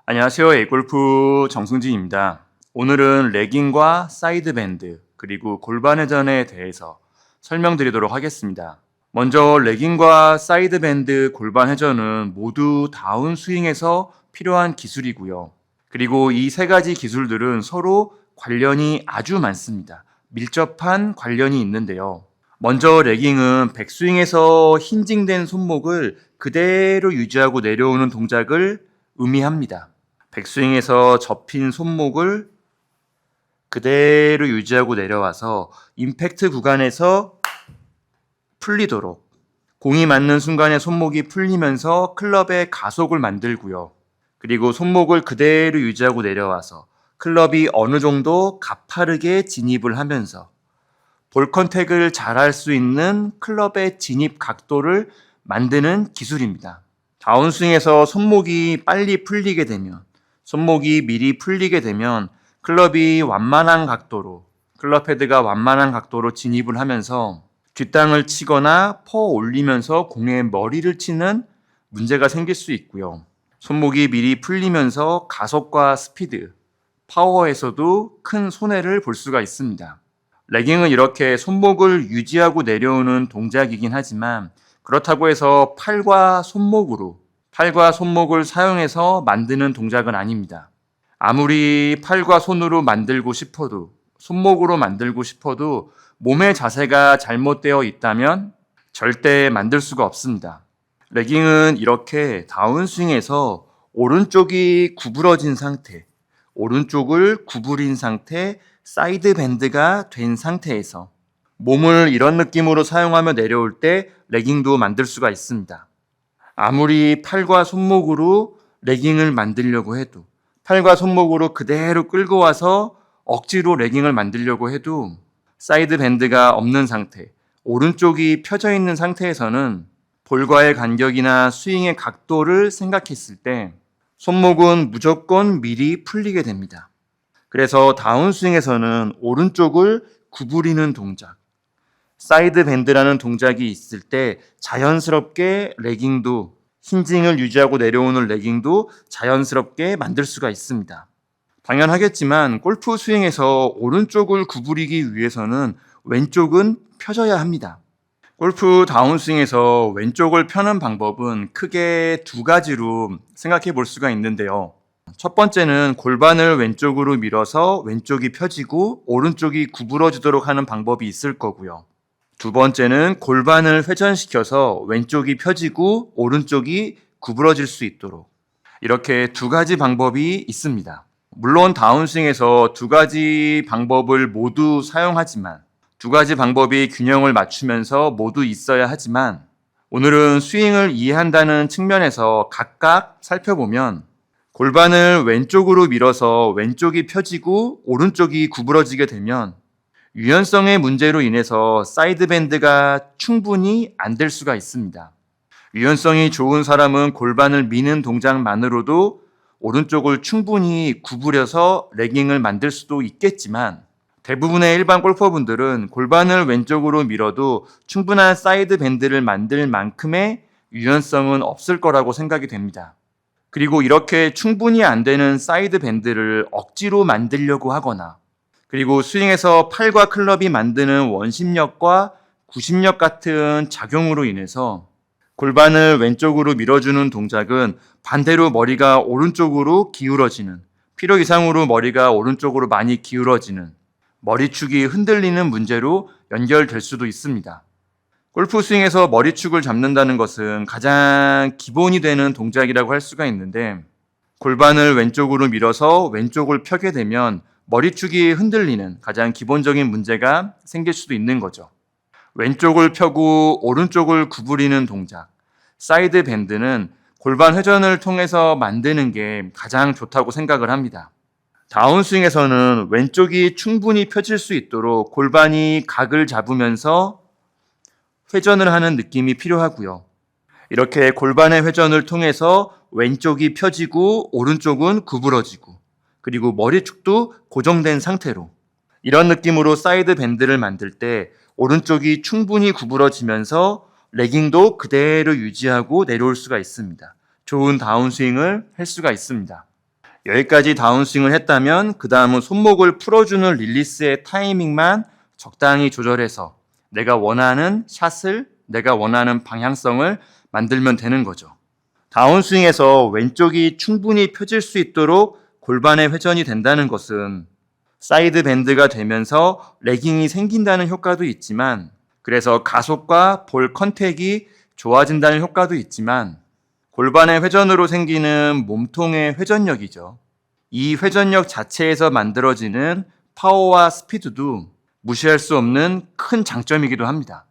안녕하세요. 에이골프 정승진입니다. 오늘은 레깅과 사이드밴드 그리고 골반 회전에 대해서 설명드리도록 하겠습니다. 먼저 레깅과 사이드밴드 골반 회전은 모두 다운스윙에서 필요한 기술이고요. 그리고 이 세 가지 기술들은 서로 관련이 아주 많습니다. 밀접한 관련이 있는데요. 먼저 레깅은 백스윙에서 힌징된 손목을 그대로 유지하고 내려오는 동작을 의미합니다. 백스윙에서 접힌 손목을 그대로 유지하고 내려와서 임팩트 구간에서 풀리도록, 공이 맞는 순간에 손목이 풀리면서 클럽의 가속을 만들고요. 그리고 손목을 그대로 유지하고 내려와서 클럽이 어느 정도 가파르게 진입을 하면서 볼 컨택을 잘 할 수 있는 클럽의 진입 각도를 만드는 기술입니다. 다운스윙에서 손목이 빨리 풀리게 되면, 손목이 미리 풀리게 되면 클럽이 완만한 각도로, 클럽 헤드가 완만한 각도로 진입을 하면서 뒷땅을 치거나 퍼 올리면서 공의 머리를 치는 문제가 생길 수 있고요. 손목이 미리 풀리면서 가속과 스피드, 파워에서도 큰 손해를 볼 수가 있습니다. 레깅은 이렇게 손목을 유지하고 내려오는 동작이긴 하지만 그렇다고 해서 팔과 손목을 사용해서 만드는 동작은 아닙니다. 아무리 팔과 손으로 만들고 싶어도, 손목으로 만들고 싶어도 몸의 자세가 잘못되어 있다면 절대 만들 수가 없습니다. 레깅은 이렇게 다운스윙에서 오른쪽이 구부러진 상태, 오른쪽을 구부린 상태, 사이드 밴드가 된 상태에서 몸을 이런 느낌으로 사용하며 내려올 때 레깅도 만들 수가 있습니다. 아무리 팔과 손목으로 레깅을 만들려고 해도, 팔과 손목으로 그대로 끌고 와서 억지로 레깅을 만들려고 해도 사이드 밴드가 없는 상태, 오른쪽이 펴져 있는 상태에서는 볼과의 간격이나 스윙의 각도를 생각했을 때 손목은 무조건 미리 풀리게 됩니다. 그래서 다운스윙에서는 오른쪽을 구부리는 동작, 사이드 밴드라는 동작이 있을 때 자연스럽게 레깅도, 힌징을 유지하고 내려오는 레깅도 자연스럽게 만들 수가 있습니다. 당연하겠지만 골프 스윙에서 오른쪽을 구부리기 위해서는 왼쪽은 펴져야 합니다. 골프 다운스윙에서 왼쪽을 펴는 방법은 크게 두 가지로 생각해 볼 수가 있는데요. 첫 번째는 골반을 왼쪽으로 밀어서 왼쪽이 펴지고 오른쪽이 구부러지도록 하는 방법이 있을 거고요. 두 번째는 골반을 회전시켜서 왼쪽이 펴지고 오른쪽이 구부러질 수 있도록, 이렇게 두 가지 방법이 있습니다. 물론 다운스윙에서 두 가지 방법을 모두 사용하지만, 두 가지 방법이 균형을 맞추면서 모두 있어야 하지만, 오늘은 스윙을 이해한다는 측면에서 각각 살펴보면 골반을 왼쪽으로 밀어서 왼쪽이 펴지고 오른쪽이 구부러지게 되면 유연성의 문제로 인해서 사이드 밴드가 충분히 안 될 수가 있습니다. 유연성이 좋은 사람은 골반을 미는 동작만으로도 오른쪽을 충분히 구부려서 레깅을 만들 수도 있겠지만 대부분의 일반 골퍼분들은 골반을 왼쪽으로 밀어도 충분한 사이드 밴드를 만들 만큼의 유연성은 없을 거라고 생각이 됩니다. 그리고 이렇게 충분히 안 되는 사이드 밴드를 억지로 만들려고 하거나, 그리고 스윙에서 팔과 클럽이 만드는 원심력과 구심력 같은 작용으로 인해서 골반을 왼쪽으로 밀어주는 동작은 반대로 머리가 오른쪽으로 기울어지는, 필요 이상으로 머리가 오른쪽으로 많이 기울어지는, 머리축이 흔들리는 문제로 연결될 수도 있습니다. 골프 스윙에서 머리축을 잡는다는 것은 가장 기본이 되는 동작이라고 할 수가 있는데, 골반을 왼쪽으로 밀어서 왼쪽을 펴게 되면 머리축이 흔들리는 가장 기본적인 문제가 생길 수도 있는 거죠. 왼쪽을 펴고 오른쪽을 구부리는 동작, 사이드 밴드는 골반 회전을 통해서 만드는 게 가장 좋다고 생각을 합니다. 다운스윙에서는 왼쪽이 충분히 펴질 수 있도록 골반이 각을 잡으면서 회전을 하는 느낌이 필요하고요. 이렇게 골반의 회전을 통해서 왼쪽이 펴지고 오른쪽은 구부러지고, 그리고 머리축도 고정된 상태로, 이런 느낌으로 사이드 밴드를 만들 때 오른쪽이 충분히 구부러지면서 레깅도 그대로 유지하고 내려올 수가 있습니다. 좋은 다운스윙을 할 수가 있습니다. 여기까지 다운스윙을 했다면 그 다음은 손목을 풀어주는 릴리스의 타이밍만 적당히 조절해서 내가 원하는 샷을, 내가 원하는 방향성을 만들면 되는 거죠. 다운스윙에서 왼쪽이 충분히 펴질 수 있도록 골반의 회전이 된다는 것은 사이드 밴드가 되면서 레깅이 생긴다는 효과도 있지만, 그래서 가속과 볼 컨택이 좋아진다는 효과도 있지만, 골반의 회전으로 생기는 몸통의 회전력이죠. 이 회전력 자체에서 만들어지는 파워와 스피드도 무시할 수 없는 큰 장점이기도 합니다.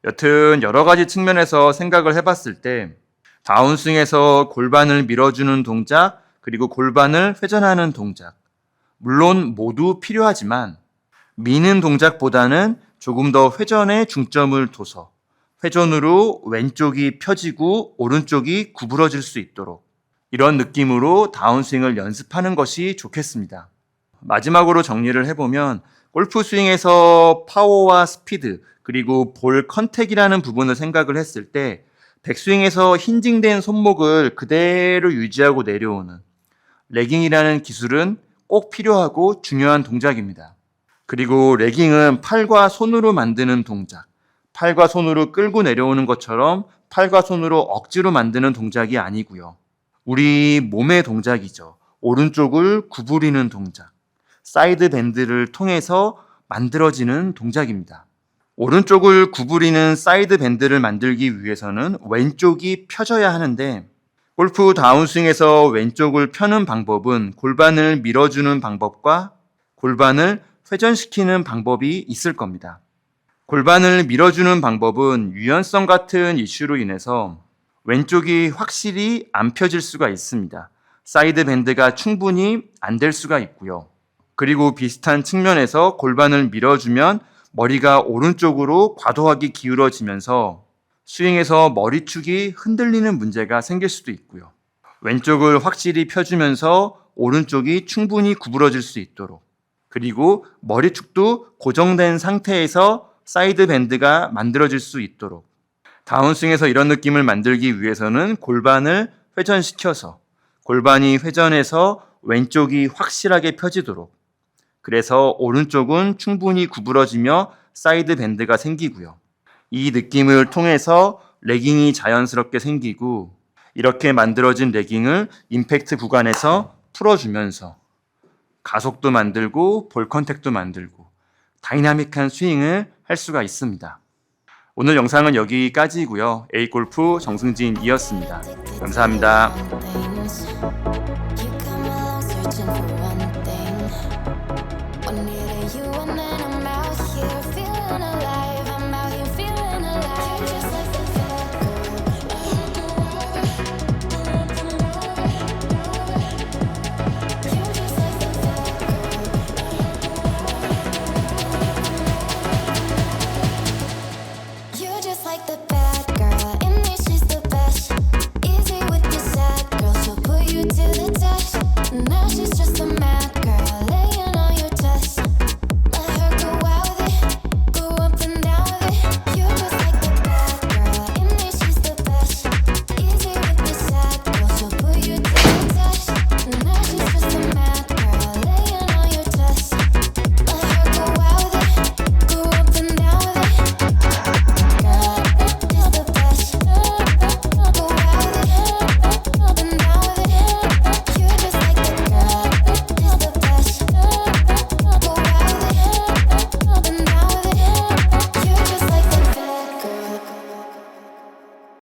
여튼 여러 가지 측면에서 생각을 해봤을 때 다운스윙에서 골반을 밀어주는 동작, 그리고 골반을 회전하는 동작, 물론 모두 필요하지만 미는 동작보다는 조금 더 회전에 중점을 둬서 회전으로 왼쪽이 펴지고 오른쪽이 구부러질 수 있도록 이런 느낌으로 다운스윙을 연습하는 것이 좋겠습니다. 마지막으로 정리를 해보면 골프 스윙에서 파워와 스피드 그리고 볼 컨택이라는 부분을 생각을 했을 때 백스윙에서 힌징된 손목을 그대로 유지하고 내려오는 레깅이라는 기술은 꼭 필요하고 중요한 동작입니다. 그리고 레깅은 팔과 손으로 만드는 동작, 팔과 손으로 끌고 내려오는 것처럼 팔과 손으로 억지로 만드는 동작이 아니고요. 우리 몸의 동작이죠. 오른쪽을 구부리는 동작, 사이드 밴드를 통해서 만들어지는 동작입니다. 오른쪽을 구부리는 사이드 밴드를 만들기 위해서는 왼쪽이 펴져야 하는데 골프 다운스윙에서 왼쪽을 펴는 방법은 골반을 밀어주는 방법과 골반을 회전시키는 방법이 있을 겁니다. 골반을 밀어주는 방법은 유연성 같은 이슈로 인해서 왼쪽이 확실히 안 펴질 수가 있습니다. 사이드 밴드가 충분히 안 될 수가 있고요. 그리고 비슷한 측면에서 골반을 밀어주면 머리가 오른쪽으로 과도하게 기울어지면서 스윙에서 머리축이 흔들리는 문제가 생길 수도 있고요. 왼쪽을 확실히 펴주면서 오른쪽이 충분히 구부러질 수 있도록, 그리고 머리축도 고정된 상태에서 사이드 밴드가 만들어질 수 있도록, 다운스윙에서 이런 느낌을 만들기 위해서는 골반을 회전시켜서 골반이 회전해서 왼쪽이 확실하게 펴지도록, 그래서 오른쪽은 충분히 구부러지며 사이드 밴드가 생기고요. 이 느낌을 통해서 레깅이 자연스럽게 생기고, 이렇게 만들어진 레깅을 임팩트 구간에서 풀어주면서 가속도 만들고 볼 컨택도 만들고 다이나믹한 스윙을 할 수가 있습니다. 오늘 영상은 여기까지고요. A골프 정승진이었습니다. 감사합니다. One year you and then I'm